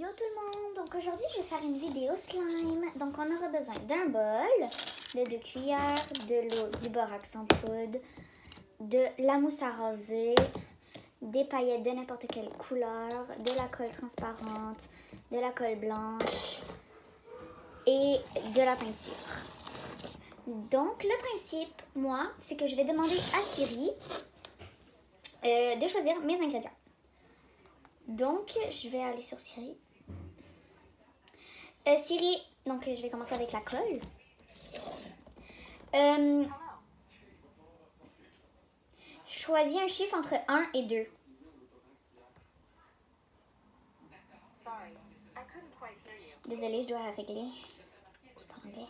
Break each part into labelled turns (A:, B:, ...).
A: Yo tout le monde! Donc aujourd'hui je vais faire une vidéo slime. Donc on aura besoin d'un bol, de 2 cuillères, de l'eau, du borax en poudre, de la mousse à raser, des paillettes de n'importe quelle couleur, de la colle transparente, de la colle blanche et de la peinture. Donc le principe, moi, c'est que je vais demander à Siri de choisir mes ingrédients. Donc je vais aller sur Siri. Siri, donc je vais commencer avec la colle. Choisis un chiffre entre 1 et 2. Désolée, je dois régler. Attendez.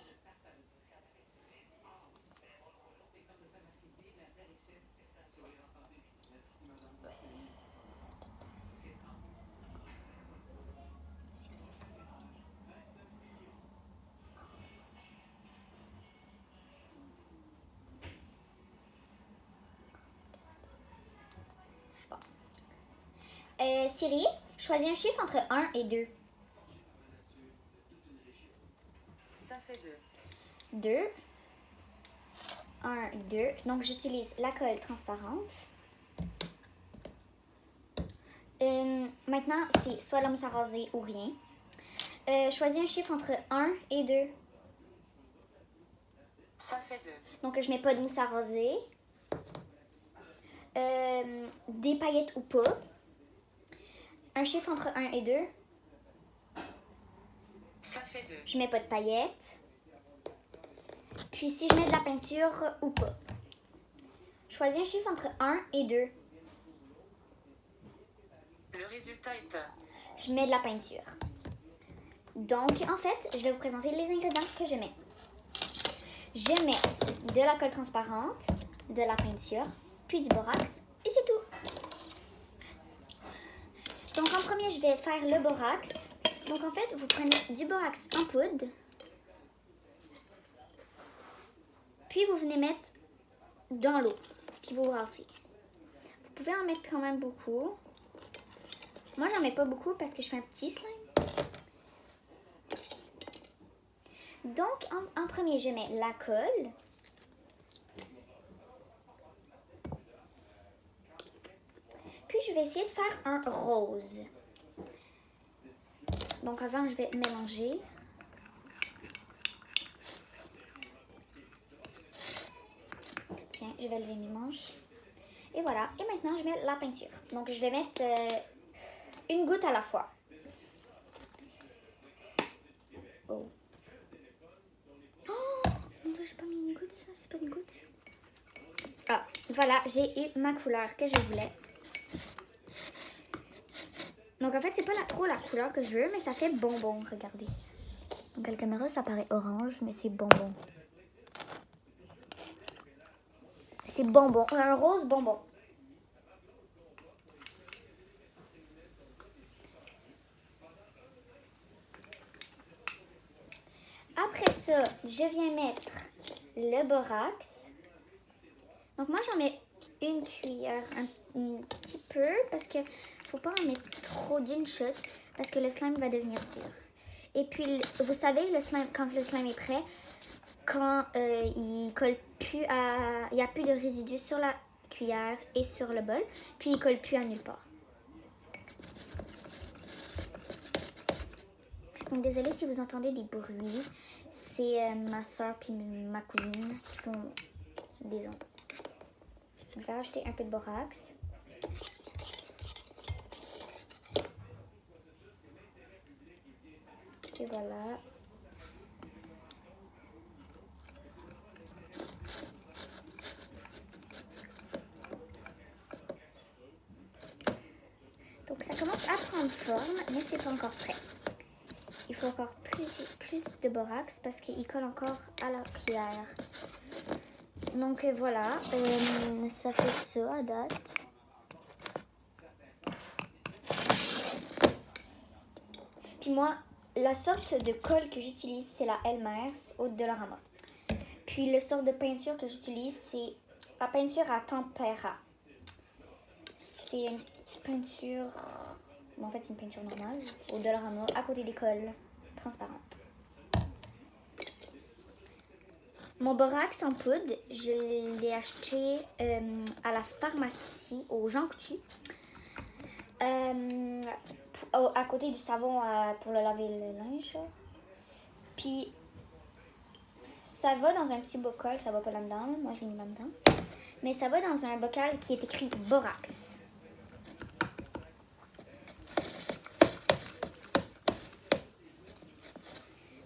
A: Siri, choisis un chiffre entre 1 et 2.
B: Ça fait 2.
A: 2. 1, 2. Donc, j'utilise la colle transparente. Maintenant, c'est soit la mousse à raser ou rien. Choisis un chiffre entre 1 et 2.
B: Ça fait 2.
A: Donc, je mets pas de mousse à raser. Des paillettes ou pas. Un chiffre entre 1 et 2.
B: Ça fait 2.
A: Je mets pas de paillettes. Puis si je mets de la peinture ou pas. Choisis un chiffre entre 1 et 2.
B: Le résultat est 1.
A: Je mets de la peinture. Donc, en fait, je vais vous présenter les ingrédients que je mets. Je mets de la colle transparente, de la peinture, puis du borax, et c'est tout. Donc, en premier, je vais faire le borax. Donc, en fait, vous prenez du borax en poudre. Puis, vous venez mettre dans l'eau. Puis, vous brassez. Vous pouvez en mettre quand même beaucoup. Moi, j'en mets pas beaucoup parce que je fais un petit slime. Donc, en premier, je mets la colle. Puis, je vais essayer de faire un rose. Donc, avant, je vais mélanger. Tiens, je vais lever mes manches. Et voilà. Et maintenant, je mets la peinture. Donc, je vais mettre une goutte à la fois. Oh. Oh, mon Dieu, j'ai pas mis une goutte, ça. C'est pas une goutte. Ah, voilà, j'ai eu ma couleur que je voulais. Donc, en fait, c'est pas trop la couleur que je veux, mais ça fait bonbon, regardez. Donc, à la caméra, ça paraît orange, mais c'est bonbon. C'est bonbon, un rose bonbon. Après ça, je viens mettre le borax. Donc, moi, j'en mets une cuillère, un petit peu, parce que faut pas en mettre trop d'une shot, parce que le slime va devenir dur. Et puis, vous savez, le slime, quand le slime est prêt, quand il colle plus à... Il n'y a plus de résidus sur la cuillère et sur le bol, puis il colle plus à nulle part. Donc, désolée si vous entendez des bruits. C'est ma soeur puis ma cousine qui font des ondes. Je vais rajouter un peu de borax. Et voilà. Donc ça commence à prendre forme, mais c'est pas encore prêt. Il faut encore plus de borax parce qu'il colle encore à la cuillère. Donc voilà, ça fait ça à date. Puis moi, la sorte de colle que j'utilise, c'est la Elmer's au Dollarama. Puis le sort de peinture que j'utilise, c'est la peinture à tempera. C'est une peinture Mais en fait, c'est une peinture normale. Au Dollarama, à côté des colle transparentes. Mon borax en poudre, je l'ai acheté à la pharmacie, au Jean-Coutu. À côté du savon pour le laver le linge. Puis, ça va dans un petit bocal, ça va pas là-dedans. Moi, je l'ai mis là-dedans. Mais ça va dans un bocal qui est écrit borax.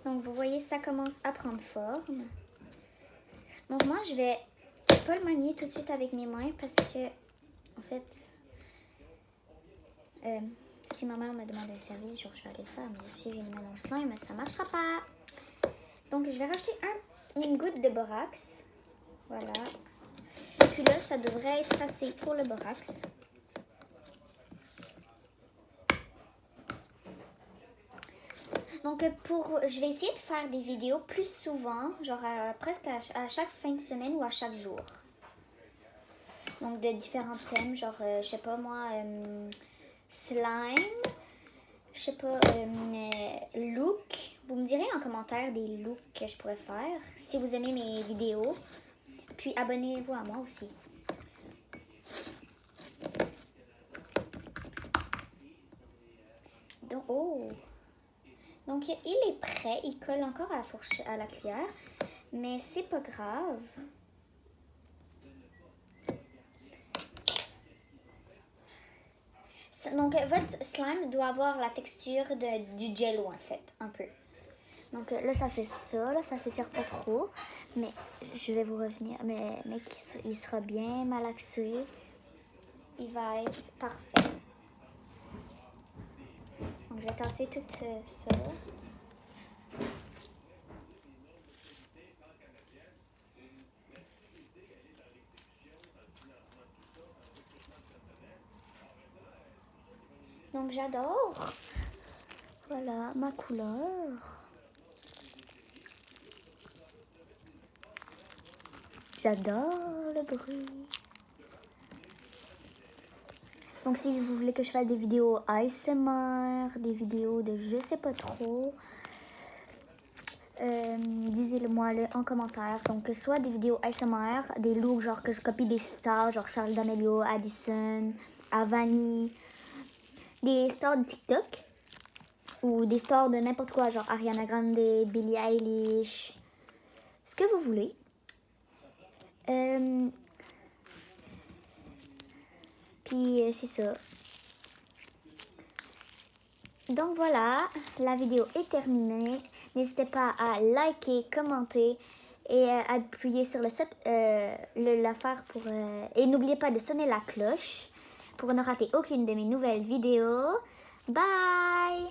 A: Donc, vous voyez, ça commence à prendre forme. Donc, moi, je vais pas le manier tout de suite avec mes mains parce que, en fait, si ma mère me demande un service, genre, je vais aller le faire. Mais si j'ai une main en slime, ça marchera pas. Donc, je vais rajouter une goutte de borax. Voilà. Puis là, ça devrait être assez pour le borax. Donc, je vais essayer de faire des vidéos plus souvent, genre presque à chaque fin de semaine ou à chaque jour. Donc, de différents thèmes, genre, je sais pas moi, slime, je sais pas, look. Vous me direz en commentaire des looks que je pourrais faire, si vous aimez mes vidéos. Puis, abonnez-vous à moi aussi. Donc, oh! Donc, il est prêt. Il colle encore à la cuillère. Mais c'est pas grave. Donc, votre slime doit avoir la texture du jello, en fait. Un peu. Donc, là, ça fait ça. Là, ça s'étire pas trop. Mais je vais vous revenir. Mais il sera bien malaxé. Il va être parfait. Donc, je vais tasser tout ça. Donc, j'adore. Voilà, ma couleur. J'adore le bruit. Donc, si vous voulez que je fasse des vidéos ASMR, des vidéos de je sais pas trop, disez-le moi en commentaire. Donc, soit des vidéos ASMR, des looks genre que je copie des stars, genre Charles D'Amelio, Addison, Avani, des stars de TikTok, ou des stars de n'importe quoi, genre Ariana Grande, Billie Eilish, ce que vous voulez. Puis c'est ça. Donc voilà, la vidéo est terminée. N'hésitez pas à liker, commenter et appuyer sur l'affaire pour... et n'oubliez pas de sonner la cloche pour ne rater aucune de mes nouvelles vidéos. Bye!